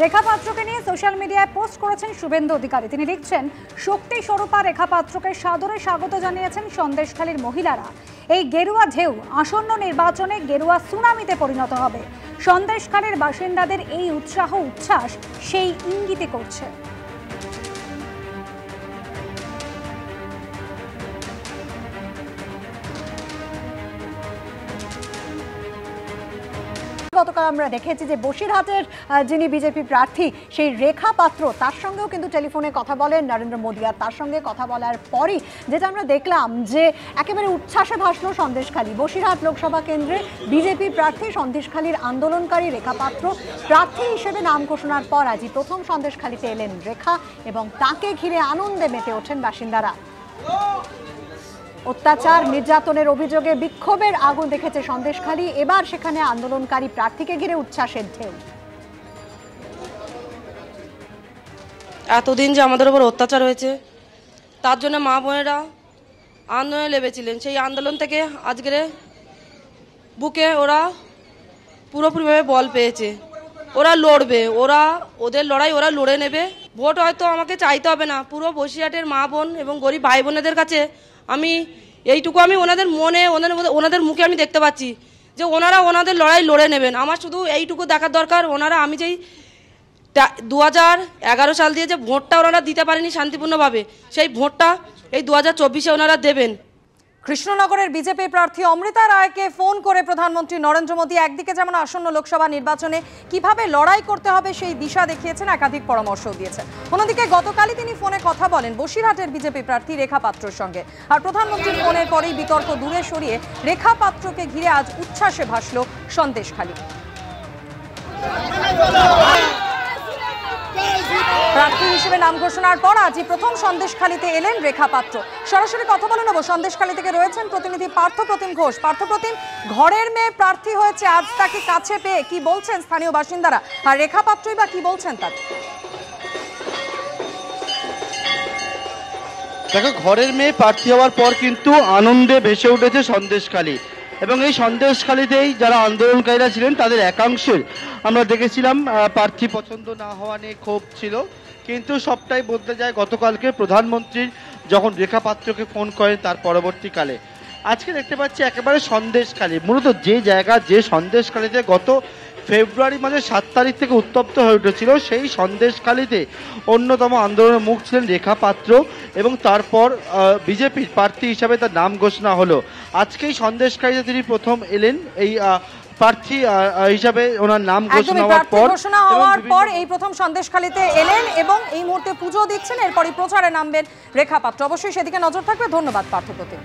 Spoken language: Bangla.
রেখা পাত্রকে নিয়ে সোশ্যাল মিডিয়ায় পোস্ট করেছেন শুভেন্দু অধিকারী। তিনি লিখছেন, শক্তি স্বরূপা রেখা পাত্রকে সাদরে স্বাগত জানিয়েছেন সন্দেশখালীর মহিলারা। এই গেরুয়া ঢেউ আসন্ন নির্বাচনে গেরুয়া সুনামিতে পরিণত হবে। সন্দেশখালীর বাসিন্দাদের এই উৎসাহ উচ্ছ্বাস সেই ইঙ্গিতে করছে। গতকাল আমরা দেখেছি যে বসিরহাটের যিনি বিজেপি প্রার্থী সেই রেখা পাত্র, তার সঙ্গেও কিন্তু টেলিফোনে কথা বলেন নরেন্দ্র মোদী। আর তার সঙ্গে কথা বলার পরই যেটা আমরা দেখলাম যে একেবারে উচ্ছ্বাসে ভাসল সন্দেশখালী। বসিরহাট লোকসভা কেন্দ্রে বিজেপি প্রার্থী সন্দেশখালীর আন্দোলনকারী রেখা পাত্র প্রার্থী হিসেবে নাম ঘোষণার পর আজই প্রথম সন্দেশখালীতে এলেন রেখা এবং তাকে ঘিরে আনন্দে মেতে ওঠেন বাসিন্দারা। অত্যাচার নির্যাতনের অভিযোগে বিক্ষোভের আগুন দেখেছে সন্দেশখালী। এবার সেখানে আন্দোলনকারী প্রার্থীকে ঘিরে উচ্ছ্বাসের ঢেউ। এতদিন যে আমাদের উপর অত্যাচার হয়েছে তার জন্য মা বোনেরা আন্দোলনে লেগেছিলেন। সেই আন্দোলন থেকে আজকের বুকে ওরা পুরোপুরিভাবে বল পেয়েছে। ওরা লড়বে, ওদের লড়াই ওরা লড়ে নেবে। ভোট হয়তো আমাকে চাইতে হবে না। পুরো বসিরহাটের মা বোন এবং গরিব ভাই বোনেদের কাছে আমি ওনাদের মনে ওনাদের মুখে আমি দেখতে পাচ্ছি যে ওনারা ওনাদের লড়াই লড়ে নেবেন। আমার শুধু এইটুকু দেখার দরকার, ওনারা আমি যেই 2011 সাল দিয়ে যে ভোটটা ওনারা দিতে পারেনি শান্তিপূর্ণভাবে, সেই ভোটটা এই 2024-এ ওনারা দেবেন। কৃষ্ণনগরের বিজেপি প্রার্থী অমৃতা রায়কে ফোন করে প্রধানমন্ত্রী নরেন্দ্র মোদী একদিকে যেমন আসন্ন লোকসভা নির্বাচনে কিভাবে লড়াই করতে হবে সেই দিশা দেখিয়েছেন, একাধিক পরামর্শও দিয়েছেন। অন্যদিকে গতকালই তিনি ফোনে কথা বলেন বসিরহাটের বিজেপি প্রার্থী রেখা পাত্রর সঙ্গে। আর প্রধানমন্ত্রীর ফোনের পরেই বিতর্ক দূরে সরিয়ে রেখা পাত্রকে ঘিরে আজ উচ্ছ্বাসে ভাসল সন্দেশখালী। প্রার্থী হিসেবে নাম ঘোষণার পর আজই প্রথম সন্দেশখালীতে এলেন রেখা পাত্র। সরাসরি কথা বলে নেব, সন্দেশখালী থেকে রয়েছেন প্রতিনিধি পার্থপ্রতিম ঘোষ। পার্থপ্রতিম, ঘরের মেয়ে প্রার্থী হয়েছে, আজ তাকে কাছে পেয়ে কি বলছেন স্থানীয় বাসিন্দারা, আর রেখা পাত্রই বা কি বলছেন তার? দেখো, ঘরের মেয়ে প্রার্থী হওয়ার পর কিন্তু আনন্দে ভেসে উঠেছে সন্দেশখালী, এবং এই সন্দেশখালীতেই যারা আন্দোলনকারীরা ছিলেন তাদের একাংশের আমরা দেখেছিলাম প্রার্থী পছন্দ না হওয়া নিয়ে ক্ষোভ ছিল। কিন্তু সবটাই বদলে যায় গতকালকে প্রধানমন্ত্রীর যখন রেখা পাত্রকে ফোন করেন তার পরবর্তীকালে। আজকে দেখতে পাচ্ছি একেবারে সন্দেশখালী, মূলত যে জায়গা, যে সন্দেশখালীতে গত ফেব্রুয়ারি মাসের 7 তারিখ থেকে উত্তপ্ত হয়ে উঠেছিল, সেই সন্দেশখালীতে অন্যতম আন্দোলনের মুখ ছিলেন রেখা পাত্র, এবং তারপর বিজেপির প্রার্থী হিসাবে তার নাম ঘোষণা হলো। আজকেই সন্দেশখালীতে তিনি প্রথম এলেন এই প্রার্থী হিসাবে, ওনার নাম ঘোষণা হওয়ার পর এই প্রথম সন্দেশখালীতে এলেন এবং এই মুহূর্তে পুজো দিচ্ছেন। এরপরই প্রচারে নামবেন রেখা পাত্র। অবশ্যই সেদিকে নজর থাকবে। ধন্যবাদ পার্থপ্রতিম।